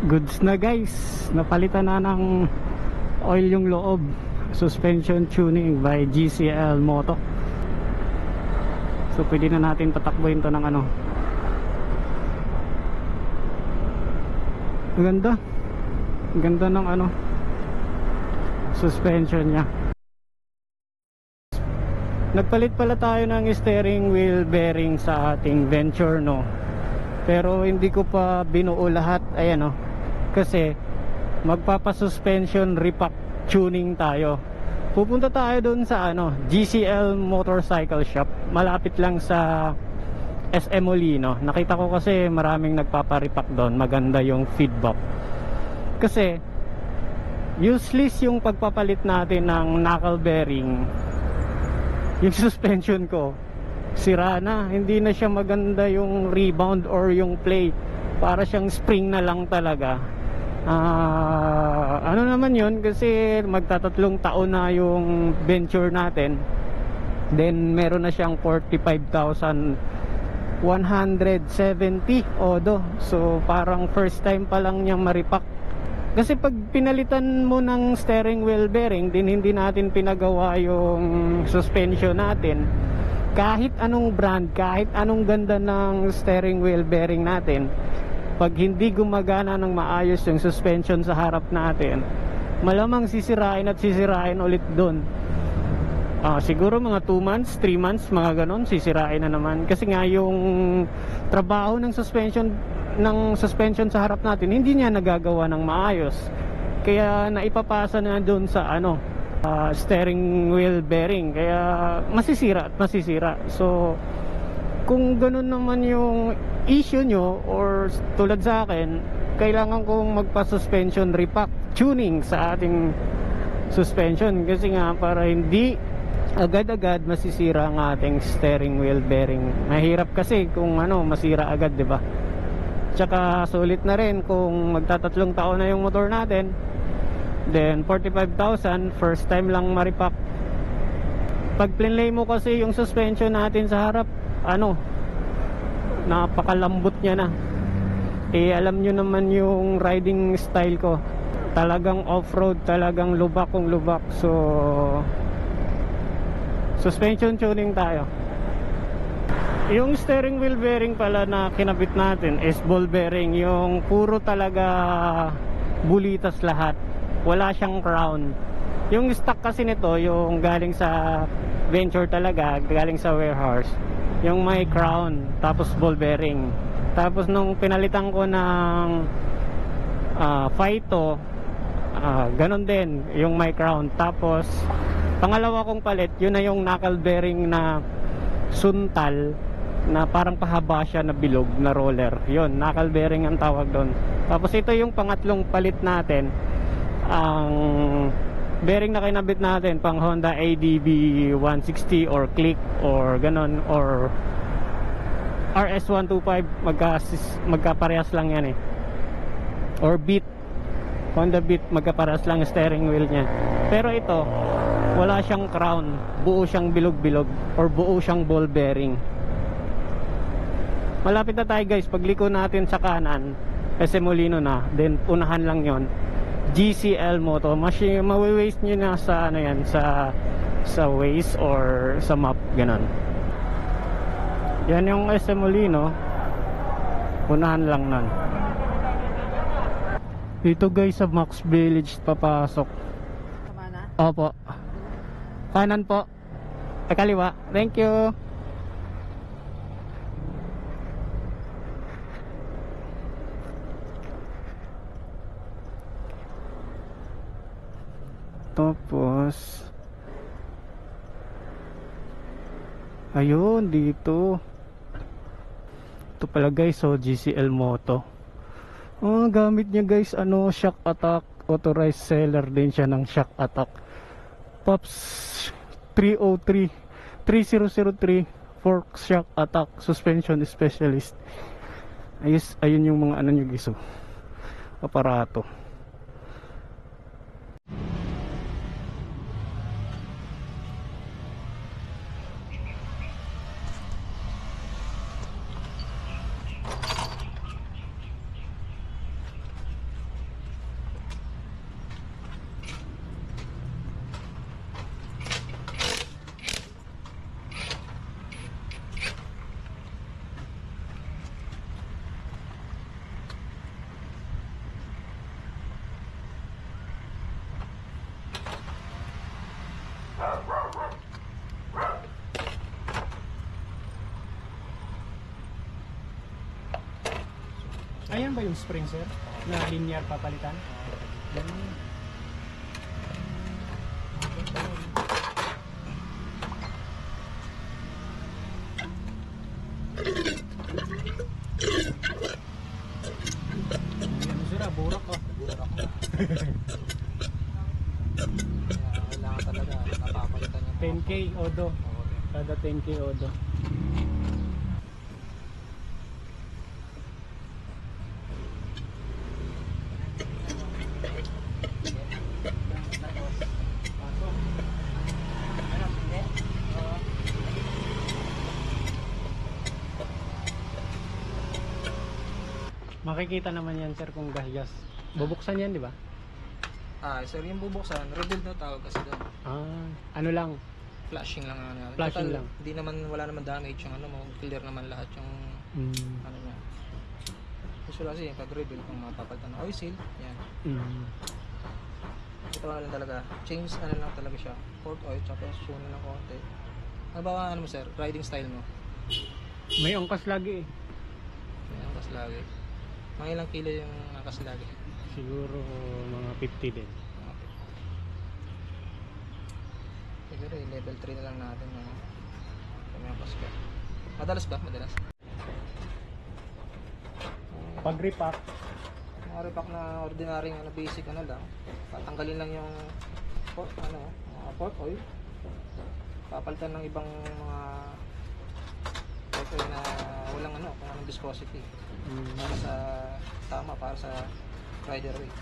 Goods na guys, napalitan na ng oil yung loob. Suspension tuning by GCL Moto. So pwede na natin patakbuhin to ng ano. Ganda. Ganda ng ano, suspension nya. Nagpalit pala tayo ng steering wheel bearing sa ating Venture, no? Pero hindi ko pa binuo lahat. Ayan, no? Kasi magpapa-suspension repack tuning tayo. Pupunta tayo doon sa ano, GCL Motorcycle Shop. Malapit lang sa SM Molino. Nakita ko kasi maraming nagpapa-repack doon. Maganda yung feedback. Kasi useless yung pagpapalit natin ng knuckle bearing. Yung suspension ko sira na, hindi na siya maganda yung rebound or yung play. Para siyang spring na lang talaga. Ano naman yun, kasi magtatatlong taon na yung Venture natin. Then meron na siyang 45,170 odo. So parang first time pa lang niyang maripak. Kasi pag pinalitan mo ng steering wheel bearing, din hindi natin pinagawa yung suspension natin, kahit anong brand, kahit anong ganda ng steering wheel bearing natin, pag hindi gumagana ng maayos yung suspension sa harap natin, malamang sisirain at sisirain ulit doon. Siguro mga 2 months, 3 months, mga ganon, sisirain na naman. Kasi nga yung trabaho ng suspension sa harap natin, hindi niya nagagawa ng maayos. Kaya naipapasa na doon sa ano, steering wheel bearing. Kaya masisira at masisira. So kung ganun naman yung issue nyo, or tulad sa akin, kailangan kong magpa-suspension repack tuning sa ating suspension. Kasi nga para hindi agad-agad masisira ang ating steering wheel bearing. Mahirap kasi kung ano, masira agad, 'di ba? Tsaka sulit na rin kung magtatatlong taon na yung motor natin. Then 45,000 first time lang maripak. Pag plinlay mo kasi yung suspension natin sa harap, ano, napakalambot niya na. Alam nyo naman yung riding style ko, talagang off-road, talagang lubak kung lubak. So suspension tuning tayo. Yung steering wheel bearing pala na kinabit natin is ball bearing. Yung puro talaga bulitas lahat, wala siyang crown. Yung stock kasi nito, yung galing sa Venture talaga, galing sa warehouse, yung may crown, tapos ball bearing. Tapos nung pinalitan ko ng Phyto, ganon din yung may crown. Tapos pangalawa kong palit, yun na yung knuckle bearing na suntal, na parang pahaba siya na bilog na roller. Yun, knuckle bearing ang tawag doon. Tapos ito yung pangatlong palit natin. Ang bearing na kinabit natin pang Honda ADB 160 or Click or ganon, or RS125, magkaparehas lang yan eh. Or Beat, Honda Beat, magkaparehas lang steering wheel niya. Pero ito, wala siyang crown, buo siyang bilog-bilog, or buo siyang ball bearing. Malapit na tayo guys, pagliko natin sa kanan, SM Molino na, then unahan lang yon, GCL Moto. Mawi-waste nyo na sa ano yan, sa Waze or sa map, ganon. Yan yung SM Molino, unahan lang nun. Dito guys sa Max Village papasok. Opo. Kanan po. Kaliwa. Thank you. Tapos ayun, dito. Ito pala guys, so GCL Moto. Gamit niya guys, ano, shock attack. Authorized seller din siya ng shock attack. Pops 3003 fork shock attack suspension specialist. Ayun yung mga ano nyo guys, aparato. ba yung spring, sir? Na linear papalitan? Ano sir, burak ko. Burak na. Kailangan talaga napapalitan yung 10k odo. Oo, Kada 10k odo. Makikita naman yan, sir, kung gahyas. Bubuksan yan, di ba? sir, yung bubuksan, rebuild na tawag kasi doon. Ano lang. Flashing lang ano. Flashing Total, lang. Hindi naman, wala naman damage yung ano mo. Clear naman lahat yung ano niya. Usually kasi pag rebuild, kung mapapalitan ng oil seal, yan. Ito na lang talaga. Change ano lang talaga siya. Port oil, tapos tune ng konti. Ano ba ano mo, sir? Riding style mo? May angkas lagi eh. May angkas lagi. Mga ilang kilo yung angkas lagi? Siguro mga 50 din. Okay. Siguro level 3 na lang natin yung may angkas ka. Madalas ba? Madalas? Pag repack, Mga repack na ordinary ano, basic ano lang. Tatanggalin lang yung port oil. Papalitan ng ibang mga port oil na walang ano, kung anong viscosity. Para sa tama, para sa rider weight.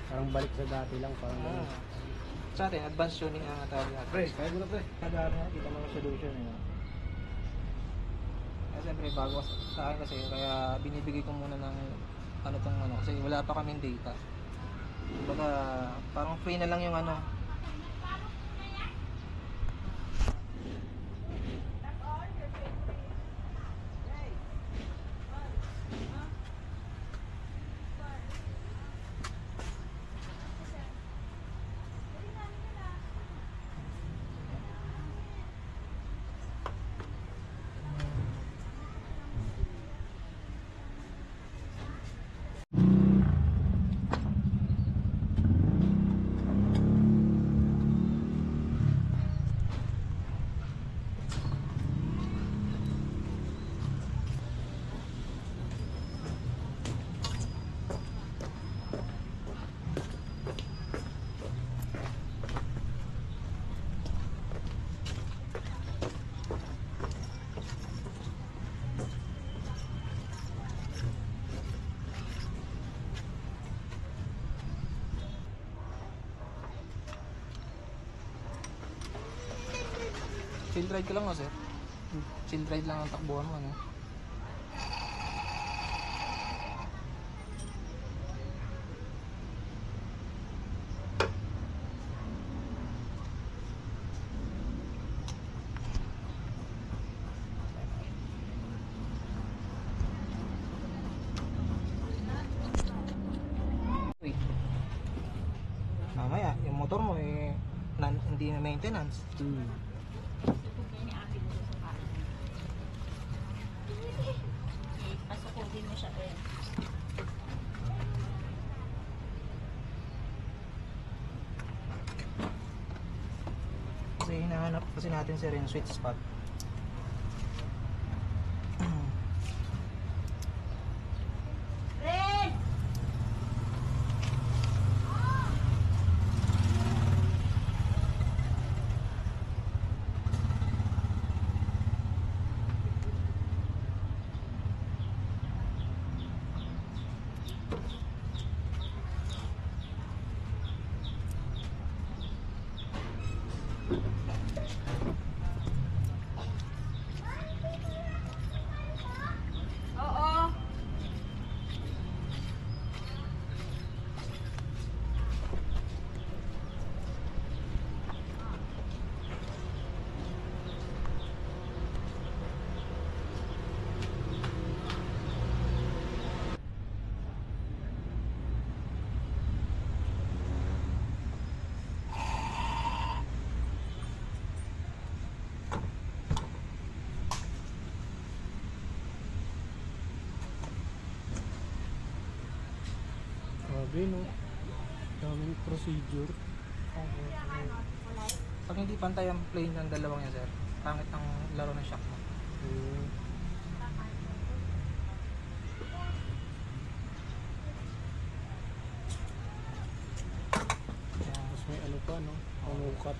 parang balik sa dati lang. Parang Sa atin, advanced tuning ang tawag natin. Pre, kaya mo na pre. Kada ano, kita mga solution Kaya siyempre bago sa akin kasi, kaya binibigay ko muna ng ano tong ano, kasi wala pa kaming data. Kumbaga, parang free na lang yung ano. Chill ride ka lang sir. Chill ride lang ang takbuhan mo ano. Wait. Mamaya, yung motor mo hindi na maintenance. Pasukurin mo siya eh. Kasi hinahanap kasi natin sir yung sweet spot. Red! Grabe no. Daming procedure. Pag hindi pantay ang plane ng dalawang yan, sir, pangit ang laro ng shock mo. Mas may ano pa no, panukat.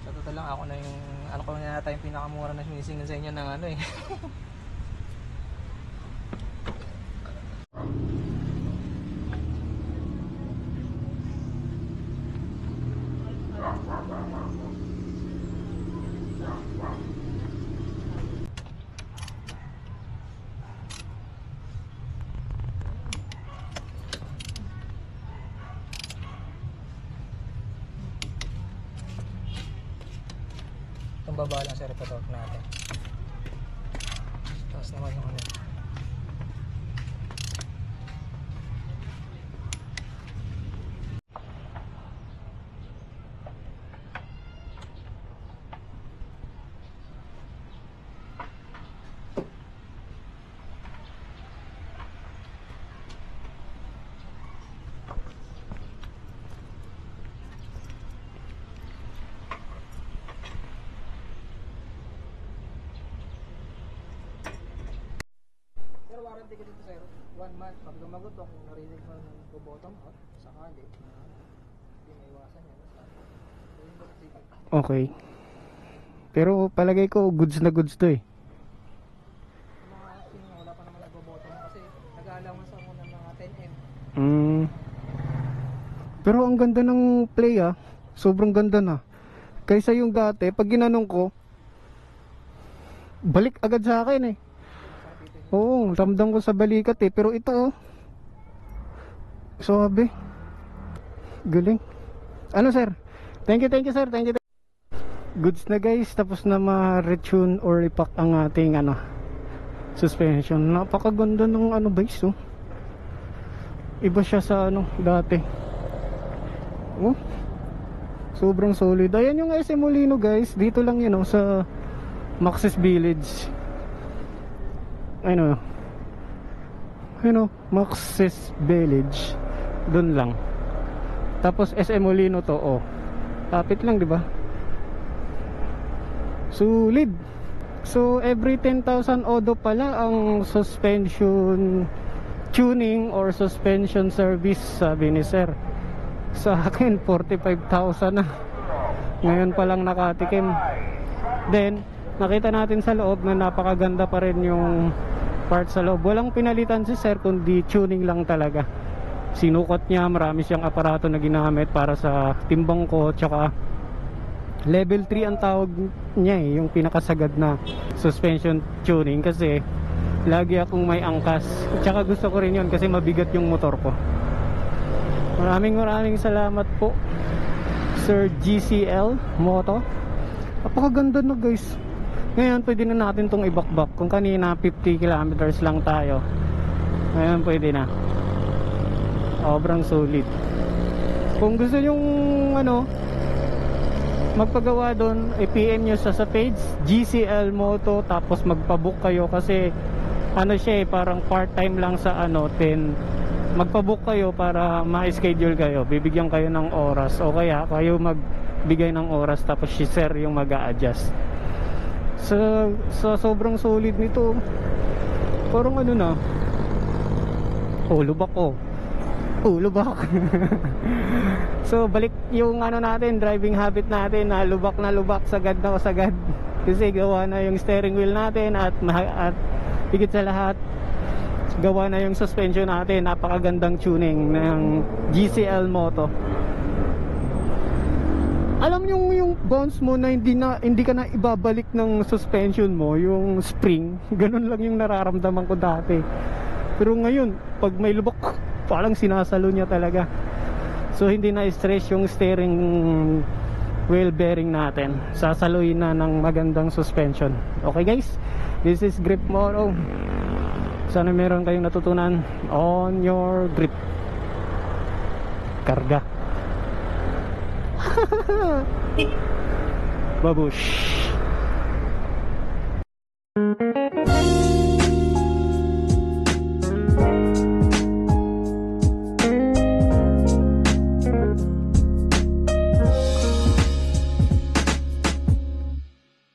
Sa totoo lang, ako na yung, ano ko na yata yung pinakamura na sinisingin sa inyo ng ano eh. Itong baba lang, sir, ito natin. Tapos naman yung ano. Pero warranty ko dito, sir, 1 month. Pag lumagot ako, kung narinig mo ng bottom out, sakali, hindi may iwasan yan. So, yun ba sige? Okay. Pero palagay ko goods na goods to eh. Yung mga acting, wala pa naman nag-bottom kasi nag-aalawan sa ako ng mga 10M. Pero ang ganda ng play ah. Sobrang ganda na. Kaysa yung dati, pag ginanong ko, balik agad sa akin eh. Oo, ramdam ko sa balikat eh. Pero ito oh. Sabi. Galing. Ano sir? Thank you sir. Thank you. Goods na guys. Tapos na ma-retune or ipack ang ating ano, suspension. Napakaganda ng ano guys oh. Iba siya sa ano dati. Oh. Sobrang solid. Ayan yung SM Molino guys. Dito lang yun oh, sa Maxis Village. Ayun o, Maxis Village. Doon lang. Tapos SM Molino to, oh. Tapit lang, di ba? Solid. So every 10,000 odo pala ang suspension tuning or suspension service, sabi ni sir. Sa akin 45,000 na. Ngayon pa lang nakatikim. Then nakita natin sa loob na napakaganda pa rin yung part sa loob. Walang pinalitan si sir kundi tuning lang talaga. Sinukot niya, marami siyang aparato na ginamit para sa timbang ko. Tsaka level 3 ang tawag niya eh, yung pinakasagad na suspension tuning. Kasi lagi akong may angkas. Tsaka gusto ko rin yun kasi mabigat yung motor ko. Maraming salamat po Sir GCL Moto. Napakaganda na guys. Ngayon pwede na natin tong ibakbak. Kung kanina 50 kilometers lang tayo, ngayon pwede na. Sobrang solid. Kung gusto yung ano magpagawa doon, i-PM nyo sa page GCL Moto. Tapos magpabook kayo kasi ano siya eh, parang part time lang sa ano 10. Magpabook kayo para ma-schedule kayo. Bibigyan kayo ng oras o kaya kayo magbigay ng oras tapos si sir yung mag-a-adjust. Sa sobrang solid nito, parang ano na, lubak ko. Lubak. So balik yung ano natin, driving habit natin na lubak, sagad na sagad. Kasi gawa na yung steering wheel natin at higit sa lahat, gawa na yung suspension natin. Napakagandang tuning ng GCL Moto. Alam yung bounce mo na hindi ka na ibabalik ng suspension mo, yung spring, ganun lang yung nararamdaman ko dati. Pero ngayon, pag may lubak, parang sinasalo niya talaga. So hindi na stress yung steering wheel bearing natin. Sasaloy na ng magandang suspension. Okay guys, this is Grip Moto. Sana meron kayong natutunan on your grip. Karga. Babush.